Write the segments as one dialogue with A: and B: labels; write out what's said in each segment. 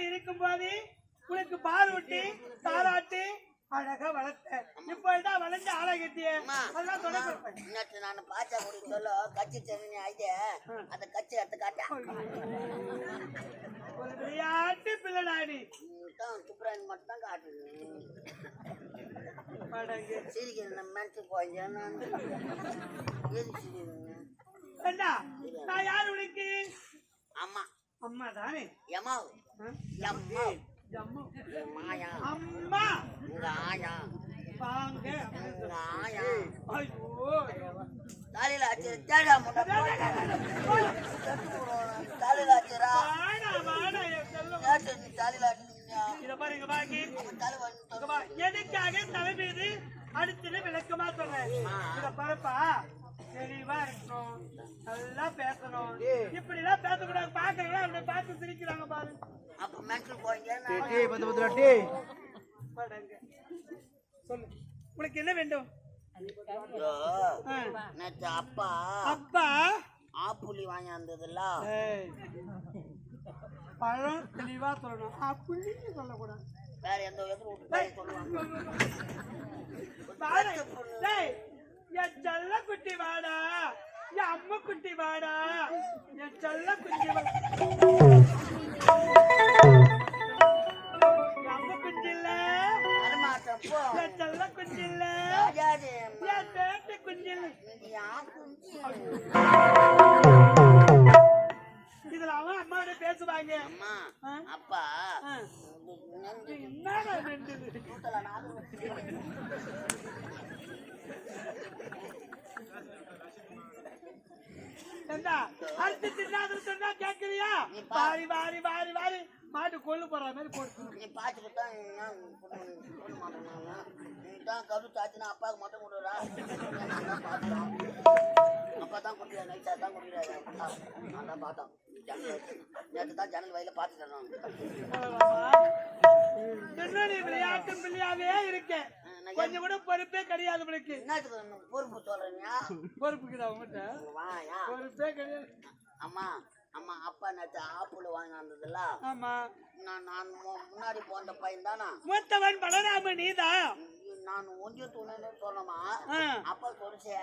A: இருக்கும் போது உனக்கு பாலூட்டி தாராட்டி அழகா வளர்த்த இப்பதான் வளர்ந்து ஆளாகத்திய அதெல்லாம் தொடர்பு
B: நான் பாச்சா குடி சொல்ல கட்சி தெரிஞ்சு ஆயிட்டே அந்த கட்சி எடுத்து காட்டேன்
A: ஒரு விளையாட்டு பிள்ளைடாடி
B: சுப்ரன் மட்டும் தான் காட்டுது சிரிக்கிற மனசு கொஞ்சம்
A: நான் யாரு உனக்கு
B: அம்மா
A: அம்மா தானே
B: யமா யம்மா
A: ஜம்மு
B: மாயா
A: அம்மா
B: ராயா
A: வாங்க
B: ராயா
A: ஐயோ
B: தாலில அச்ச தேடா முட தாலில அச்சரா
A: வாடா வாடா செல்லம்
B: கேட்டு தாலில
A: இத பாருங்க பாக்கி எதுக்காக தலைமீது அடுத்து விளக்கமா சொல்றேன் இத பரப்பா தெளிவா இருக்கணும் நல்லா பேசணும் இப்படி எல்லாம் பேசக்கூடாது பாக்குறீங்களா அப்படி பார்த்து சிரிக்கிறாங்க பாரு
B: அப்ப மென்டல் போயிங்க
A: சொல்லு உனக்கு என்ன வேண்டும்
B: நேற்று அப்பா
A: அப்பா
B: ஆப்புலி வாங்கி வந்ததுல்ல
A: பழம் தெளிவா சொல்லணும் அப்படின்னு சொல்லக்கூடாது
B: வேற எந்த விதத்துல சொல்லுவாங்க
A: என் செல்ல குட்டி வாடா என் அம்மா குட்டி வாடா என் செல்ல குட்டி அம்மா குட்டி இல்ல என் செல்ல குட்டி இல்ல என் பேட்டு குட்டி இல்ல இதுல அவன் அம்மாவோட பேசுவாங்க
B: அப்பா
A: என்னடா வேண்டுது அடுத்து தின்னாது சொன்னா கேக்குறியா வாரி வாரி வாரி வாரி மாட்டு கொள்ளு போற மாதிரி போட்டு
B: நீ பாத்துக்கிட்டா நீதான் கரு சாச்சுனா அப்பாவுக்கு மட்டும் கொடுறா அப்பா தான் குடிக்கிறா நைட்டா தான் குடிக்கிறாரு நான் தான் பார்த்தோம் நேற்று தான் ஜன்னல் வயல பாத்துட்டோம்
A: விளையாட்டு பிள்ளையாவே இருக்கேன் கொஞ்சம் கூட பொறுப்பே கிடையாது உங்களுக்கு
B: என்னத்துக்கு பொறுப்பு சொல்றீங்க
A: பொறுப்புக்குதா உங்ககிட்ட பொறுப்பே கிடையாது
B: அம்மா அம்மா அப்பா நேற்று ஆப்பிள் வாங்கி வந்ததுல
A: ஆமா
B: நான் முன்னாடி போன பையன் தானா
A: மூத்தவன் பலராம நீதான்
B: நான் ஒன்றிய துணைன்னு சொன்னமா அப்பா சொல்லிச்சு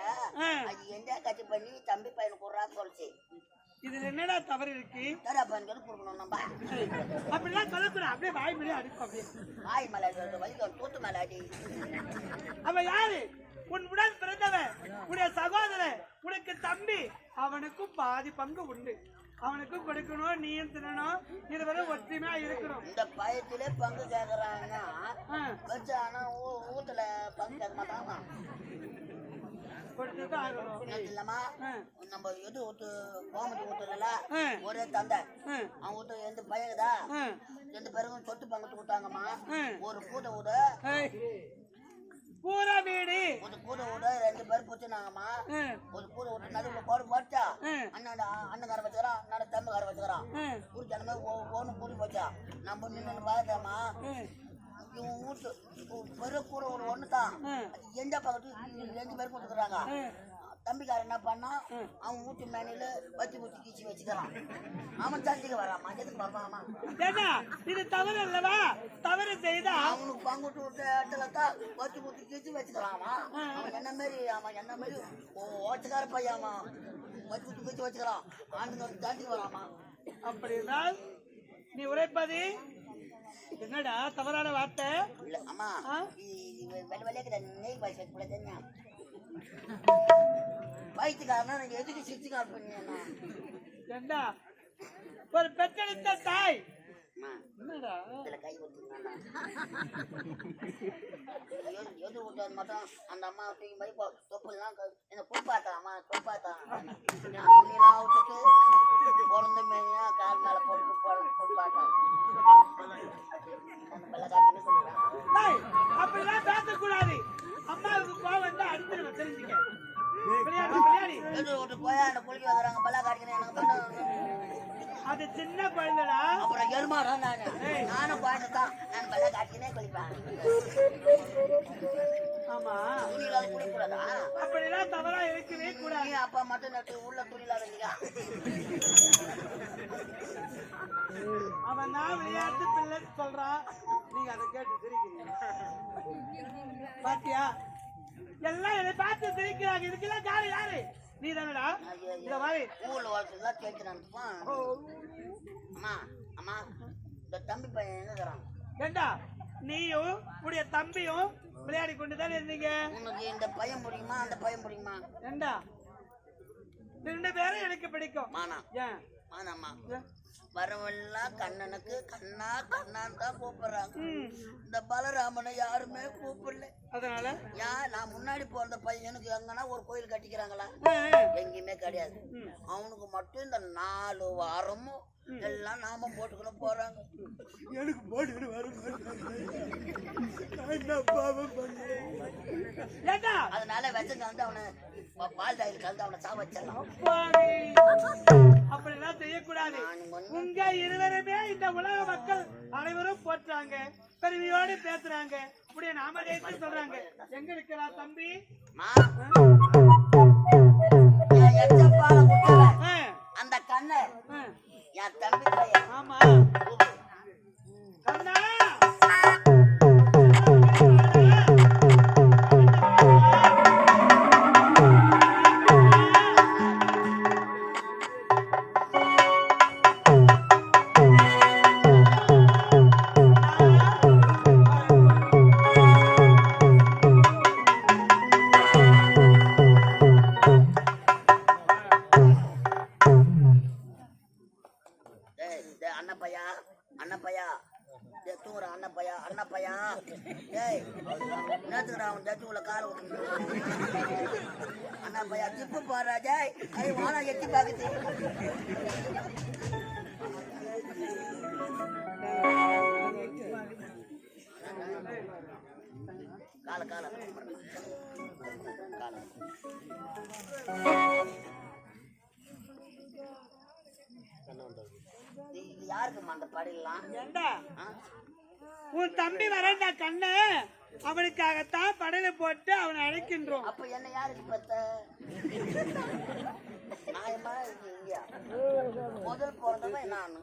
B: அது எந்த கட்சி பண்ணி தம்பி பையனு கொடுறான்னு சொல்லிச்சு
A: இதுல என்னடா தவறு இருக்கு
B: தரா பஞ்சு கொடுக்கணும் நம்ம
A: அப்படிலாம் சொல்லக்கூடாது அப்படியே வாய் மேலே அடிக்கும் அப்படியே
B: வாய் மேல வலிக்க தூத்து மேல அடி
A: அவன் யாரு உன் உடன் பிறந்தவன் உடைய சகோதரன் உனக்கு தம்பி அவனுக்கும் பாதி பங்கு உண்டு அவனுக்கும் கொடுக்கணும் நீயும் தின்னணும் இதுவரை ஒற்றுமையா இருக்கணும்
B: இந்த பயத்திலே பங்கு கேக்குறாங்கன்னா ஆனா ஊத்துல பங்கு கேட்க மாட்டாங்க இல்லம்மா நம்ம எது ஊத்து கோமதி ஊத்துறதுல ஒரே தந்தை அவன் ஊத்த எந்த பையனுதா எந்த பேருக்கும் சொத்து பங்கு கொடுத்தாங்கம்மா ஒரு பூத ஊத
A: பூரா வீடு
B: ஒரு பூத ஊட 2 பேர் போச்சுனாங்கம்மா ஒரு பூத ஊட்ட நடுவுல கோடு போட்டா அண்ணக்கார வச்சுக்கிறான் அண்ணாட தம்பிக்கார வச்சுக்கிறான் ஒரு ஜனமே ஒன்னு கூடி போச்சா நம்ம நின்று பார்த்தோமா இவன் வீட்டு பெரிய கூட ஒரு ஒண்ணுதான் எந்த பக்கத்து 2 பேர் கொடுத்துக்கிறாங்க தம்பிக்கார என்ன பண்ணா அவன் வீட்டு மேனில வச்சு ஊத்தி கீச்சு வச்சுக்கிறான் அவன் தண்டிக்கு வராமா எதுக்கு வரமாமா
A: இது தவறு அல்லவா தவறு செய்தா
B: அவனுக்கு பங்குட்டு விட்ட இடத்துல தான் வச்சு ஊத்தி கீச்சு வச்சுக்கலாமா அவன் என்ன மாதிரி ஓச்சக்கார பையாமா வச்சு ஊத்தி கீச்சு வச்சுக்கிறான் ஆண்டுங்க தாண்டிக்கு வராமா
A: அப்படின்னா நீ உரைப்பது என்னடா தவறான வார்த்தை?
B: இல்ல அம்மா வெள்ளையாக நெய் பாய்ச்சி வைக்க கூடாதுன்னா வயிற்றுக்காரனா நீங்க எதுக்கு சிரிச்சுக்கார பண்ணீங்கன்னா
A: ஏண்டா ஒரு பெற்றெடுத்த தாய் என்னடா
B: இதுல கை கொடுத்துருந்தாங்க எது விட்டாது மட்டும் அந்த அம்மா தூக்கி மாதிரி தொப்புலாம் என்ன குளிப்பாத்தான் அம்மா குளிப்பாத்தான் துணியெல்லாம் விட்டுட்டு பிறந்த மேனியா கால் மேல போட்டு குளிப்பாட்டான்
A: அப்படிலாம் பேசக்கூடாது. அம்மாவுக்கு கோவம் வந்தா அடுத்து தெரிஞ்சுக்க.
B: போய் அந்த குளிக்க வர்றாங்க பல்லா காட்டிக்கிறேன் எனக்கு
A: அது சின்ன குழந்தைடா.
B: அப்புறம் எருமாடா நானும் குழந்தை தான் நான் பல்லா காட்டினே குளிப்பேன்.
A: ஆமா
B: துணியில குளிக்கூடாதா?
A: அப்படிலாம் தவறா இருக்கவே கூடாது.
B: அப்பா மட்டும் நட்டு உள்ள துணியில வந்தீங்க.
A: அவன் தான் விளையாட்டு பிள்ளை சொல்றான், நீங்க அதை கேட்டு சிரிக்கிறீங்க. பாத்தியா எல்லாம் என்னை பார்த்து சிரிக்கிறாங்க. இதுக்கெல்லாம் காரணம் யாரு? நீ தானடா. இந்த மாதிரி
B: ஊர்ல வாழ்க்கைலாம் கேட்கிறான். அம்மா அம்மா இந்த தம்பி பையன் எங்கிறான்?
A: ஏண்டா நீயும் உடைய தம்பியும் விளையாடி கொண்டுதான் இருந்தீங்க.
B: உனக்கு இந்த பையன் முடியுமா அந்த பையன் முடியுமா?
A: ஏண்டா 2 பேரும் எனக்கு பிடிக்கும்.
B: மானா
A: ஏன்
B: மானாமா வரவெல்லாம் கண்ணனுக்கு கண்ணா கண்ணான்னு தான் கூப்பிடுறாங்க. இந்த பலராமனை யாருமே கூப்பிடல.
A: அதனால
B: நான் முன்னாடி போற பையனுக்கு எங்கன்னா ஒரு கோயில் கட்டிக்கிறாங்களா? எங்கேயுமே கிடையாது. அவனுக்கு மட்டும் இந்த 4 வாரமும் எல்லாம் நாம போட்டுக்கணும் போறாங்க. எனக்கு போட்டு அதனால வச்சங்க வந்து அவனை பால் தாயில் கலந்து அவனை சா வச்சிடலாம்.
A: அப்படிலாம் செய்யக்கூடாது. உங்க இருவருமே இந்த உலக மக்கள் அனைவரும் போற்றாங்க, பெருமையோடு பேசுறாங்க. அப்படியே நாம ஜெயித்து சொல்றாங்க. எங்க இருக்கிறா தம்பி?
B: அந்த கண்ண என் தம்பி பையன்.
A: ஆமா கண்ணா
B: யாருக்குமா அந்த படிலாம்?
A: உன் தம்பி வரண்டா கண்ணு, அவனுக்காகத்தான் படையில போட்டு அவனை அழைக்கின்றோம்.
B: அப்ப என்ன யாருக்கு பத்த முதல் போறதவன் நான்.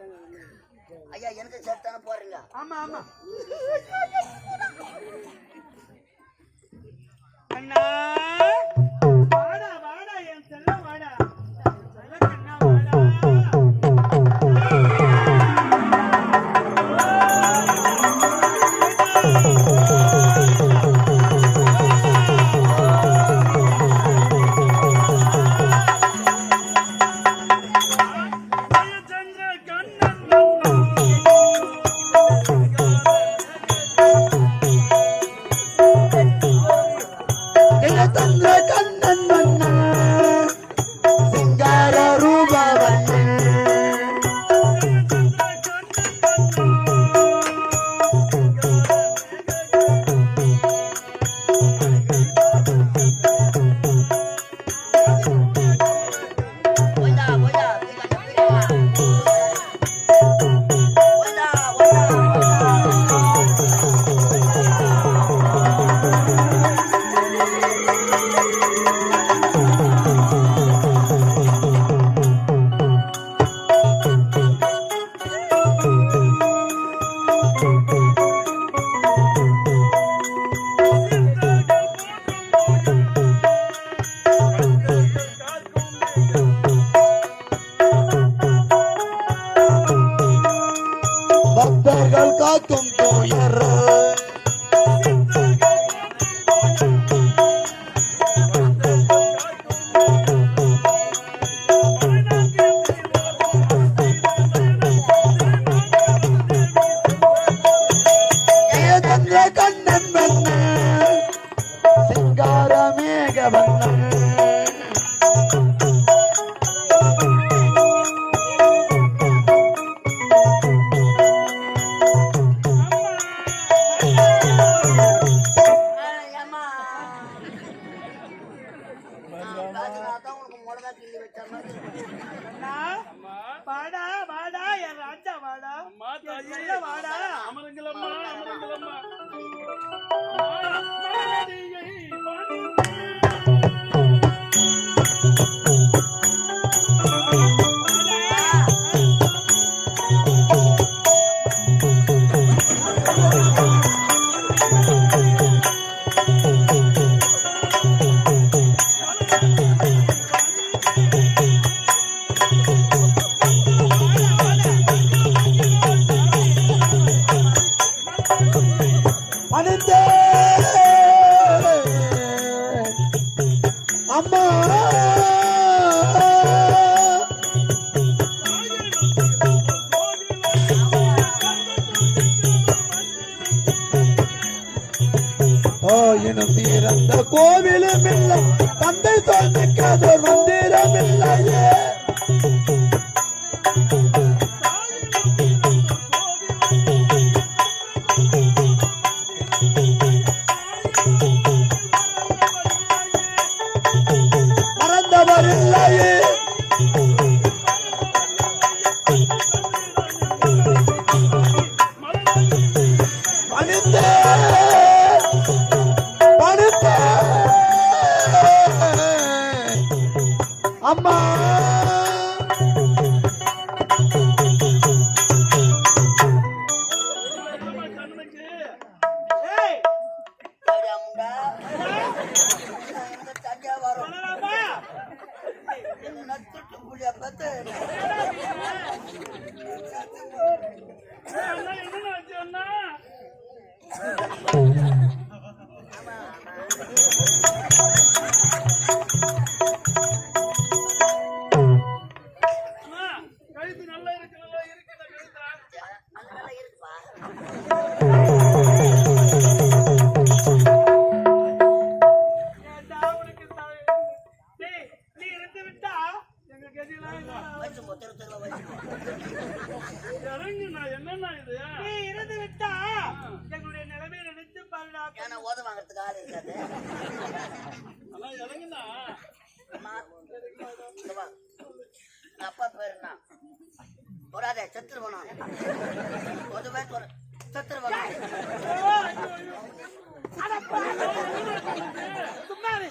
B: ஐயா எனக்கு சேர்த்தானே போறீங்க?
A: ஆமா ஆமா அண்ணா வாடா வாடா என் செல்லம் வாடா கண்ணா வாடா.
B: தந்திர கண்ண
C: துயர் கண்ணன் வண்ண சிங்கார மேக வண்ணன்
B: ஏம்மா நான் உனக்கு முடதா கிள்ளி வச்ச மாதிரி
A: அண்ணா, வாடா வாடா என் ராஜா வாடா என் செல்ல வாடா
D: அமருங்களம்மா அமருங்களம்மா
C: அனிந்தே அம்மா எனும் தீரந்த கோவிலும் இல்லை தந்தை சொல்மிக்கதோர் மந்திரம் இல்லையே மறந்தவர் இல்லையே பணிந்தே பணிந்தே அம்மா
A: ஏய்
B: சரியா முண்டா எனக்கு தட்டியா வரும்
A: பண்ணலாமா
B: என்ன துட்டு புளியா பார்த்து
D: அண்ணா என்ன ஆச்சு அண்ணா அண்ணா கழுத்து நல்லா இருக்குல்ல இருக்குல்ல கழுத்தா
B: அதனால இருக்குப்பா
A: ஏன்டா உனக்கு டேய் நீ இருந்து விட்டா எங்க கதியெல்லாம் என்னடா?
B: வச்சு தெரு தெருவா வச்சு
D: இறங்குண்ணா என்னண்ணா இது
A: நீ இருந்து விட்டா எங்களுடைய நிலைமையை நினைத்து பாருடா
B: ஏன்னா ஓத வாங்கறதுக்கு ஆள் இருக்காது
D: அண்ணா இறங்குண்ணா
B: அம்மா இங்க வா. எங்க அப்பா பேரு என்ன வராதே செத்துருவனா ஒதுவே செத்துருவனா
A: சும்மா இரு.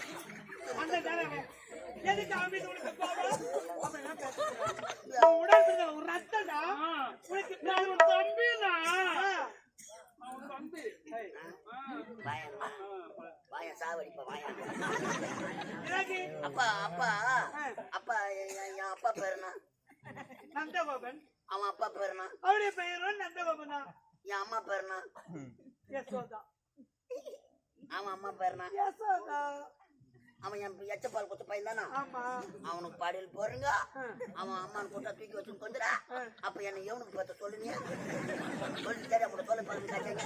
A: அந்த நேரம் எதுக்கு அவன் மீது உனக்கு கோபம்? அவன் என்ன பேசுறான்? உன் உடல் ஒரு ரத்தம்டா. உனக்கு
D: நான் ஒரு தம்பிண்ணா அவன் தம்பி
B: வாயம்மா வாயா சாவடிப்பா வாயா
A: எனக்கு
B: அப்பா அப்பா அப்பா என் அப்பா பேரு என்ன
A: நந்தகோபன்.
B: அவன் அப்பா பேரு என்ன
A: அவருடைய பெயரும் நந்தகோபன் தான்.
B: என் அம்மா பேரு என்ன
A: யசோதா.
B: அவன் அம்மா பேரு என்ன
A: யசோதா.
B: அவன் என் எச்சப்பால் குத்த பையன் தானா
A: ஆமா.
B: அவனுக்கு பாடியில் போறீங்க அவன் அம்மான்னு கூட்டா தூக்கி வச்சுன்னு கொஞ்சரா அப்ப என்ன எவனுக்கு பார்த்த சொல்லுங்க சொல்லி சரி அப்படி சொல்ல பாருங்க காய்ச்சங்க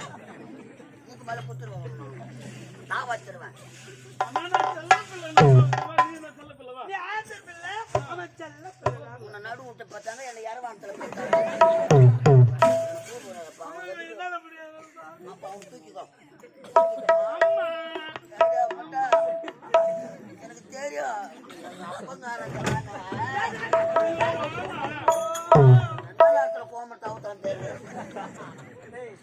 B: இதுக்கு மேல குத்துருவேன் நான் வச்சிருவேன்
D: அண்ணா நான் செல்ல பிள்ளை நீ நான் செல்ல பிள்ளைவா
A: நீ ஆசை பிள்ளை, அவன் செல்ல பிள்ளை.
B: உன்னை நடு விட்டு பார்த்தாங்க என்னை யாரவானத்துல
A: என்னால முடியாது.
B: அப்ப அவன் தூக்கிக்கோ
D: அம்மா
B: எனக்கு தெரியும் அப்பங்காரங்க கோமர் தவத்தம் தெரியும்
A: டேய்,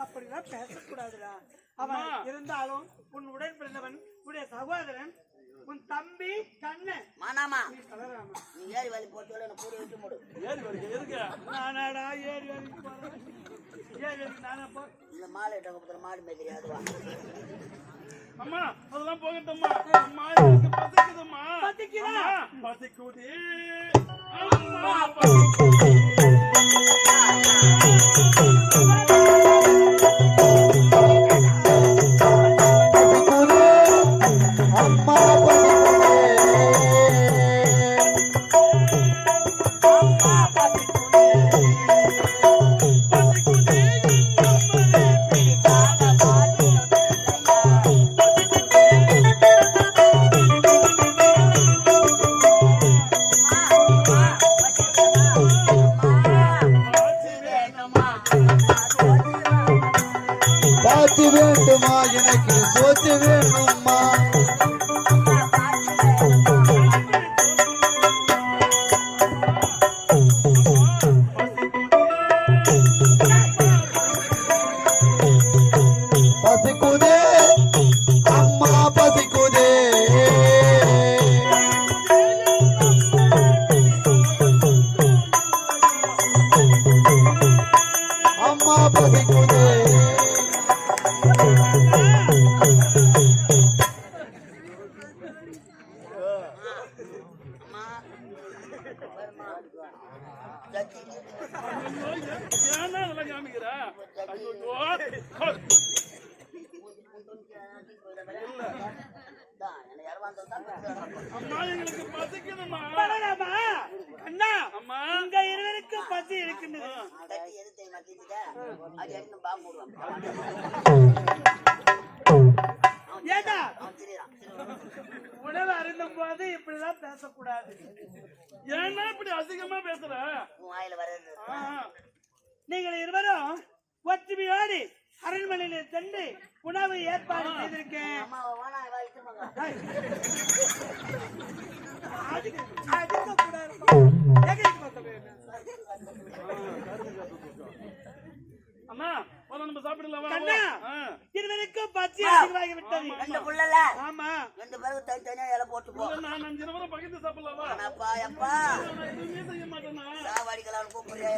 A: அப்படிலாம் பேசக்கூடாதுடா. அவன் இருந்தாலும் உன் உடன் பிறந்தவன் உன்னுடைய சகோதரன் உன் தம்பி கண்ணன்.
B: மானாமா
A: நீ கலராமா.
B: நீ ஏறி வலி போட்டு என்ன பூரி விட்டு மூடு
D: ஏறி வருக எதுக்கு
A: நானாடா ஏறி வரைக்கும் போறேன். ஏறி வரைக்கும் நானா போ.
B: இந்த மாலை இட்ட மாடு மேய்க்கிறியா அதுவா
D: அம்மா அதெல்லாம் போகட்டும்மா அம்மா எனக்கு பசிக்குதும்மா
A: பசிக்குதா?
D: அம்மா, பசிக்குது அம்மா பசிக்குது
C: காத்து வேண்டுமா எனக்கு சோத்து வேணுமா பசிக்குதே அம்மா பசிக்குதே அம்மா பசிக்குதே
D: ஏன்னா அதெல்லாம் காமிக்கிற ஐயோ அம்மா எங்களுக்கு பசிக்குதுமா
A: பரவாயில்லம்மா. அண்ணா
D: அம்மா
A: உங்க இருவருக்கும் பசி இருக்கின்றது. ஏண்டா உணவு அருந்தும் போது இப்படிலாம் பேசக்கூடாது.
D: ஏன்னா இப்படி அதிகமா பேசுற ஆ,
A: நீங்கள் இருவரும் ஒற்றுமையோடு அரண்மனையில் சென்று உணவு ஏற்பாடு செய்திருக்கேன்.
D: அண்ணா ஒரு நம்ம சாப்பிடலாம்
A: கண்ணா, இருவருக்கும் பசி அதிகமாகி விட்டது.
B: ரெண்டு புள்ளல
A: ஆமா,
B: ரெண்டு பேருக்கு தனித்தனியா இலை போட்டு போ.
D: நான் 5 நிமிடம் பகிர்ந்து சாப்பிடலாமா
B: அப்பா எப்பா
D: நான் எதுவுமே செய்ய மாட்டேனா
B: சாவாடிக்கலாம் கூப்பிடுறியா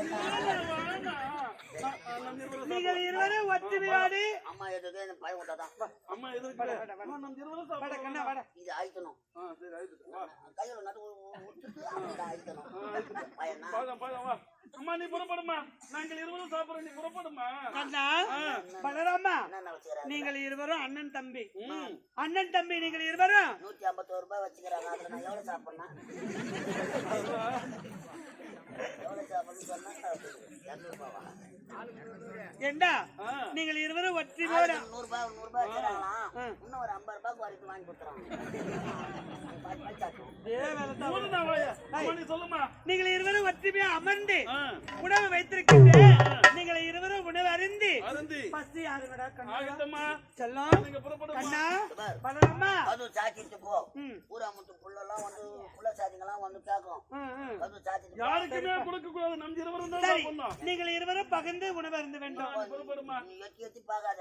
A: நீங்கள் இருவரும் ஒற்றுமையோடு
B: அம்மா எதுக்கு எனக்கு பயம் விட்டாதான்
D: அம்மா எதுக்கு நான் 5 நிமிடம் சாப்பிடலாம்
B: இது ஆயிக்கணும்
D: சரி ஆயிடுச்சு வா
B: கையில நடு விட்டுட்டு அதை ஆயிக்கணும் பயனா
D: பாதம் வா அம்மா நீ புறப்படுமா நாங்கள் இருவரும் சாப்பிடுறோம் நீ புறப்படுமா
A: அண்ணா பலராமா,
B: என்ன வச்சுக்கிறாங்க
A: நீங்கள் இருவரும் அண்ணன் தம்பி. அண்ணன் தம்பி நீங்கள் இருவரும்
B: 151 ரூபாய் வச்சுக்கிறாங்க. அதுல நான் எவ்வளவு சாப்பிடணும் எவ்வளவு சாப்பிடணும்னு சொன்னா 200 ரூபாவா
A: ஏண்டா நீங்கள் இருவரும் ஒற்றுமையோடு
B: 100 ரூபாய் வச்சுக்கிறாங்களாம். இன்னும் ஒரு 50 ரூபாய்க்கு வரைக்கும் வாங்கி கொடுத்துறாங்க.
D: நீ சொல்லுமா
A: நீங்கள் இருவரும் ஒற்றுமையா அமர்ந்து உணவு வைத்திருக்கின்றேன். நீங்கள் இருவரும் உணவு அருந்தி பசி ஆறுங்கடா கண்ணா செல்லம் கண்ணா பலராமா
B: அது சாத்திட்டு போ. ஊரா முத்து புள்ளெல்லாம் வந்து புள்ள சாதிங்கெல்லாம் வந்து கேட்கும். அது சாத்திட்டு
D: யாருக்குமே கொடுக்க கூடாது நம்ம இருவரும் தான்
A: சரி,
D: சாப்பிடணும்
A: நீங்கள் இருவரும் பகிர்ந்து உணவு அருந்த வேண்டும்.
D: புறப்படுமா
B: நீ எத்தி பார்க்காத.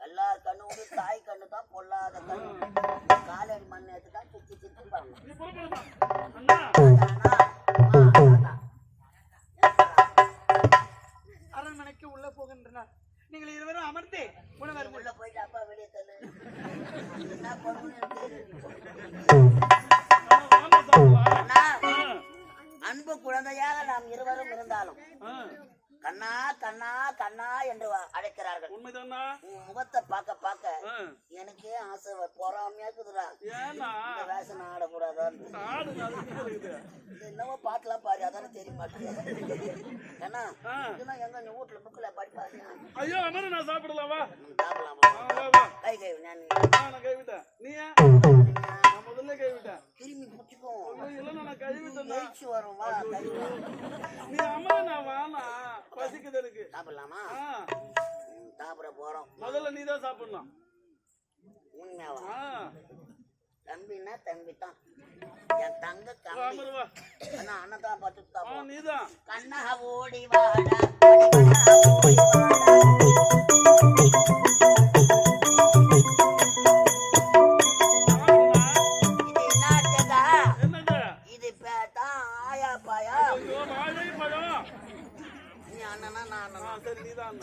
B: எல்லார் கண்ணு வந்து தாய் கண்ணு தான் பொல்லாத கண்ணு. காலடி மண் எடுத்து தான் சுத்தி சுத்தி பாருங்க.
D: நீ புறப்படுமா அண்ணா
A: அரண்மனைக்கு உள்ள போகின்றனர். நீங்கள் இருவரும் அமர்ந்து உணவு அருந்த
B: உள்ள போயிட்டு அப்பா வெளியே தள்ளு. என்ன பண்ணுன்னு அண்ணா, அன்பு குழந்தையாக நாம் இருவரும் இருந்தாலும் கண்ணா கண்ணா கண்ணா என்று அழைக்கிறார்கள்.
D: உண்மைதானா
B: உன் முகத்தை பார்க்க பார்க்க எனக்கே ஆசை பொறாமையா இருக்குதுடா.
D: ஏன்னா
B: இந்த வேஷம் ஆடக்கூடாதான்னு என்னவோ பாட்டுலாம் பாரு, அதானே தெரிய மாட்டேங்குது. ஏன்னா இதெல்லாம் எங்க நீ வீட்டுல புக்கில் படிப்பாரு.
D: ஐயோ அம்மா நான் சாப்பிடலாமா
B: சாப்பிடலாமா? கை கை
D: நான் கைவிட்டேன் நீ நான் முதல்ல கைவிட்டேன்
B: திரும்பி பிடிச்சிக்கும்.
D: இல்ல நான் கைவிட்டேன்
B: ஜெயிச்சு வரும் வா.
D: நீ அம்மா நான் வானா பசிக்குது எனக்கு
B: சாப்பிடலாமா? சாப்பிட போறோம்.
D: முதல்ல நீ தான் சாப்பிடலாம்
B: உண்மையாவா? தம்பின்னா தம்பி தான். என் தங்க தம்பி அண்ணா அண்ணன் தான் பார்த்து
D: நீதான்
B: கண்ணா ஓடி வாடா ஓடி வாடா. இது பேத்தான் ஆயா பாயா. நீ அண்ணனா நான் அண்ணனா?
D: சரி நீதான்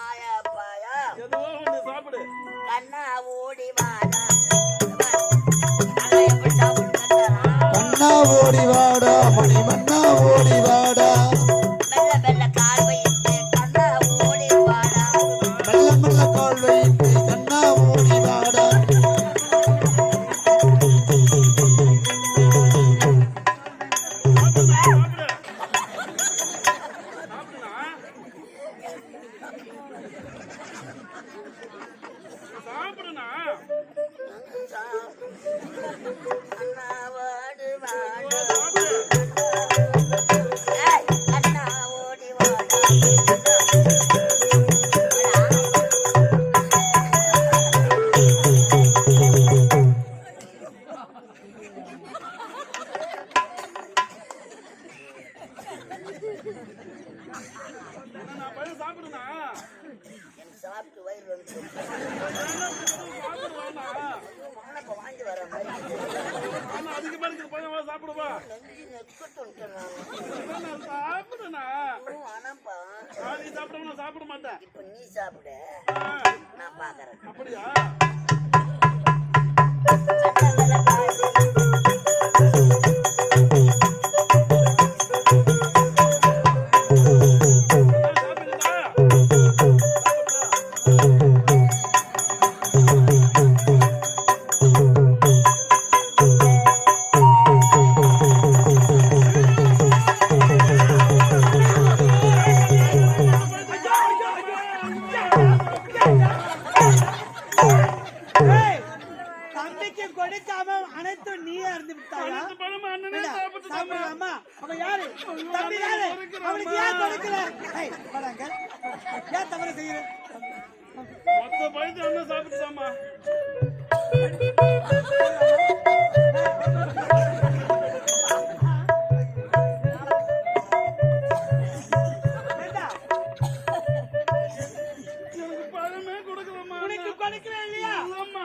B: ஆயா பாயா
D: எதுவோ ஒண்ணு சாப்பிடு.
B: கண்ணா ஓடி வாடா. எப்படி சாப்பிடுறா?
C: கண்ணா ஓடி வாடா மணி மண்ணா ஓடி வாடா
B: மெல்ல மெல்ல கால் வைத்து கண்ணா ஓடி வாடா.
C: மெல்ல மெல்ல கால் வைத்து கண்ணா ஓடி வாடா
D: சாப்பிடுனா
B: கண்ணா ஓடி வாடா.
D: சாப்பிடு
B: ஏய் கண்ணா ஓடி வாடா. சாப்பிட்டு வயிறு வந்து
D: சாப்பிடுவானா
B: வாழைப்பழம் வாங்கி வர மாதிரி
D: ஆனா அதிகமா இருக்கிற பையன் சாப்பிடுவா
B: நெஞ்சு நெக்கட்டு நான்
D: சாப்பிடுனா
B: ஆனாப்பா
D: நீ சாப்பிட்டா சாப்பிட மாட்டேன்
B: இப்ப நீ சாப்பிட நான் பாக்குறேன்
D: அப்படியா
A: தம்பிக்கு கொடுக்காம அனைத்தும் நீயே இருந்து விட்டாயா? சாப்பிடலாமா? அவன் யாரு? தம்பி யாரு? அவனுக்கு ஏன் கொடுக்கல? ஏய், வாடாங்க. ஏன் தவறு செய்யற?
D: மொத்த பையன் என்ன சாப்பிட்டுதாமா
A: ஏண்டா,
D: பழமே கொடுக்கலாமா
A: உனக்கு கொடுக்கல இல்லையா?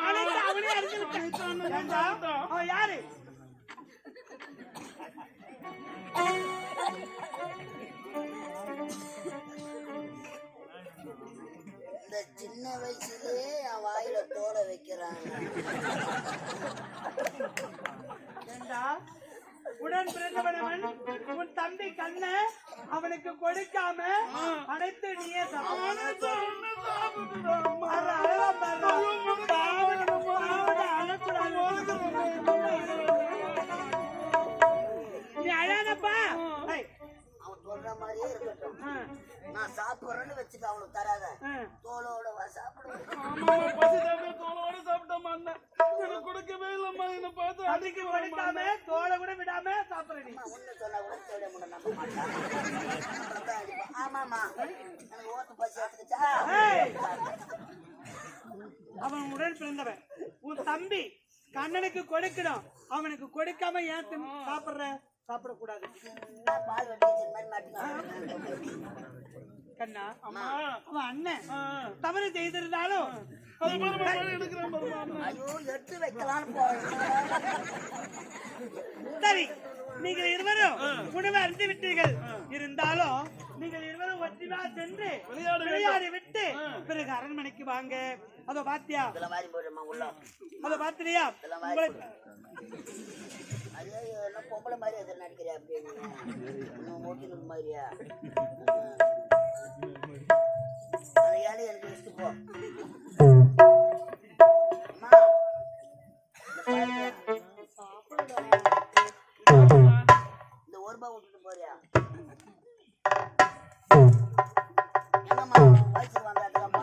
A: அனைத்து அவனே இருந்து விட்டான். ஏண்டா, அவன் யாரு?
B: இந்த சின்ன வயசுலயே என் வாயில தோலை வைக்கிறாங்க
A: ஏண்டா, உடன் பிறந்தவனவன் உன் தம்பி கண்ண அவனுக்கு கொடுக்காம அனைத்து நீயே சாப்பிடு. அற, அழலாம் பாரு. நீ அழாதப்பா. ஏய்,
B: அவன் சொல்ற மாதிரியே இருக்கட்டும்
A: ஆ,
B: நான் சாப்பிடுறேன்னு வச்சுக்க அவனுக்கு தராத
A: ஆ.
B: தோலோட சாப்பிடுவேன்
D: பசி சாப்பிட்டு தோலோட சாப்பிட்டோமா அண்ணன் எனக்கு கொடுக்கவே இல்லம்மா என்ன பார்த்து
A: தம்பிக்கு கொடுக்காம தோலை கூட விடாம சாப்பிடுற நீ.
B: ஒண்ணு சொன்னா கூட தேட முட நம்ப மாட்டான் அப்புறம் அடிப்பான். ஆமாமா எனக்கு ஓட்டு பசி எடுத்துக்கிச்சா
A: ஏய், அவன் உடன் பிறந்தவன் உன் தம்பி கண்ணனுக்கு கொடுக்கணும். அவனுக்கு கொடுக்காம ஏன் சாப்பிடுற? சாப்பிடக்கூடாது
B: நான் பால் வெட்டி வச்ச மாதிரி மாட்டிக்கிட்டேன்
A: கண்ணா. அவன் அண்ணன் தவறு செய்திருந்தாலும்
D: எடுக்கிறேன்
B: ஐயோ எடுத்து வைக்கலாம்னு போறேன்
A: சரி, நீங்கள் இருவரும் உணவு அருந்து விட்டீர்கள். இருந்தாலும் நீங்கள் இருவரும் ஒற்றுமையா சென்று விளையாடி விட்டு பிறகு அரண்மனைக்கு வாங்க. அதோ பாத்தியா?
B: இதெல்லாம் மாதிரி போயிடுமா உள்ள
A: அதோ பாத்தியா?
B: அதே என்ன பொம்பளை மாதிரி எதிர நடிக்கிறியா அப்படியே இன்னும் ஓட்டுநர் மாதிரியா அந்த ஏழை எனக்கு வச்சுட்டு போ அம்மா, இந்த ஒரு ரூபாய் விட்டுட்டு போறியா என்னம்மா வயசு வந்தாட்டுலாம்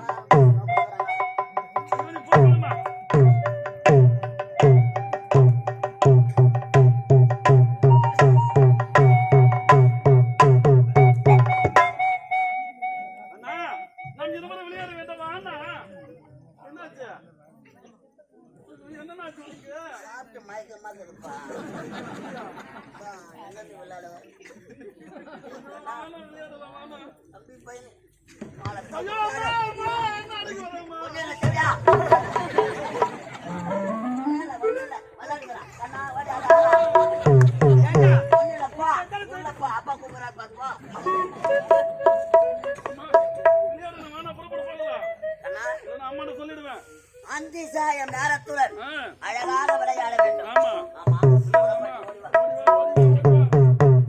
D: விளையாட வேண்டாமா அண்ணா என்னாச்சு என்ன
B: சாப்பிட்டு மயக்கமா இருக்குப்பா என்னது விளையாட தம்பி பையன் அப்பா கூப்பிடா பாத்துவா
D: அம்மா சொல்லிடுவேன்
B: அந்திசாயம் நேரத்துடன் அழகாக விளையாட